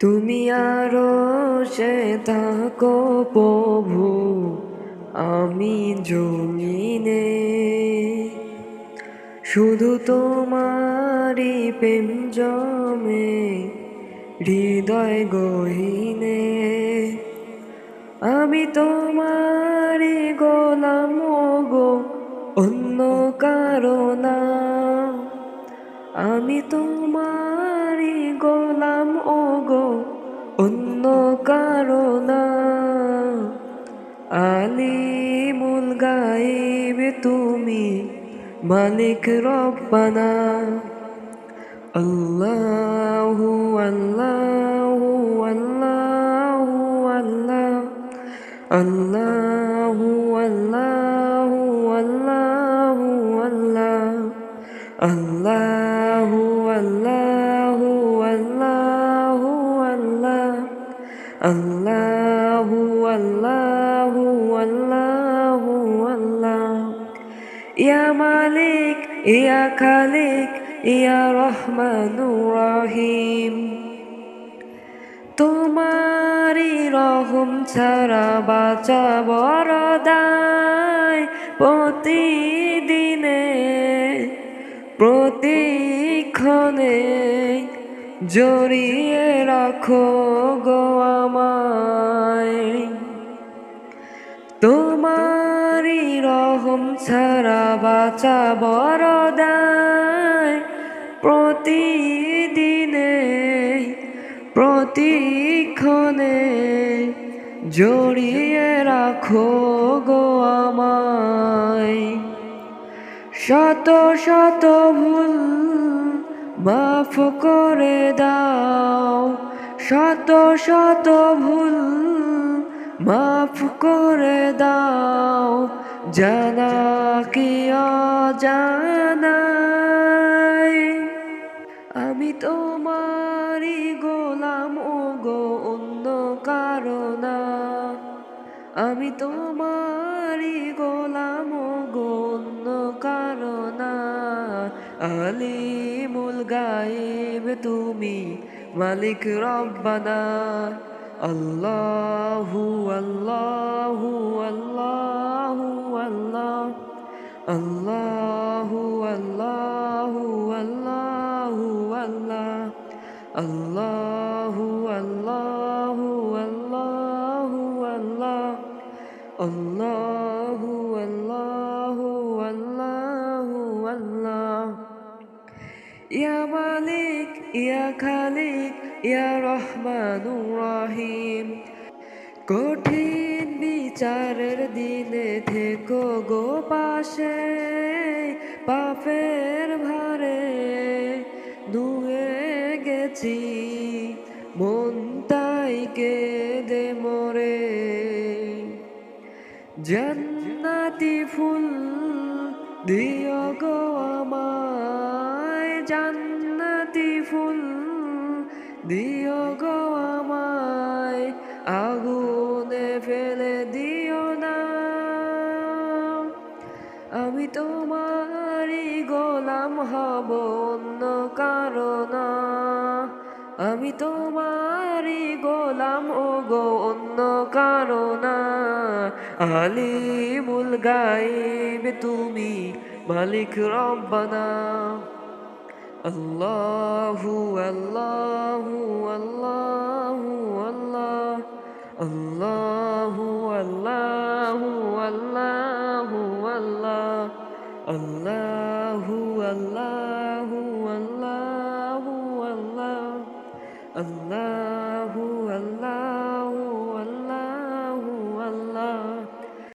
তুমি আরশে থাকো প্রভু, আমি জমিনে। শুধু তোমারই প্রেম জমে হৃদয় গহীনে। আমি তোমারই গোলাম গো, অন্য কারো না। আমি তোমারই গোলাম গো, অন্য কারো না। আলিমুল গায়ব তুমি, মালিক রব্বানা। আল্লাহু আল্লাহু আল্লাহু আল্লাহ, আল্লাহু আল্লাহু আল্লাহু আল্লাহ, আল্লাহু আল্লাহু আল্লাহু আল্লাহ, আল্লাহু আল্লাহু আল্লাহু আল্লাহ। ইয়া মালিক, ইয়া খালিক, ইয়া রহমানুর রহিম। তোমারি রহম ছাড়া বাঁচা বড় দায়। প্রতিদিনে প্রতিক্ষণে জড়িয়ে রাখো গো আমায়। তোমারি রহম ছাড়া বাঁচা বড় দায়। প্রতিদিনে প্রতিক্ষণে জড়িয়ে রাখো গো আমায়। শত শত ভুল মাফ করে দাও, শত শত ভুল মাফ করে দাও, জানা কি অজানায়। আমি তোমারই গোলাম গো, অন্য কারো না। আমি তোমারই গোলাম গো, অন্য কারো না। আলিমুল গায়ব তুমি, মালিক রব্বানা। আল্লাহু আল্লাহু আল্লাহু আল্লাহ, আল্লাহু আল্লাহু আল্লাহু আল্লাহ, আল্লাহু আল্লাহু আল্লাহু আল্লাহ, আল্লাহু আল্লাহু আল্লাহু আল্লাহ। ইয়া মালিক, ইয়া খালিক, ইয়া রহমানুর রহিম। কঠিন বিচারের দিনে থেকো গো পাশে। পাপের ভারে নুয়ে গেছি, মন তাই কেঁদে মরে। জান্নাতি ফুল দিও গো আমায়, জান্নাতি ফুল দিও গো আমায়। আগুনে ফেলে দিও না। আমি তোমারই গোলাম হব, অন্য কারো না। আমি তোমারই গোলাম গো, অন্য কারো না। আলিমুল গায়ব তুমি, মালিক রব্বানা। আল্লাহু আল্লাহু আল্লাহু আল্লাহ, আল্লাহু আল্লাহু আল্লাহু আল্লাহ, আল্লাহু আল্লাহু আল্লাহু আল্লাহ, আল্লাহু আল্লাহ।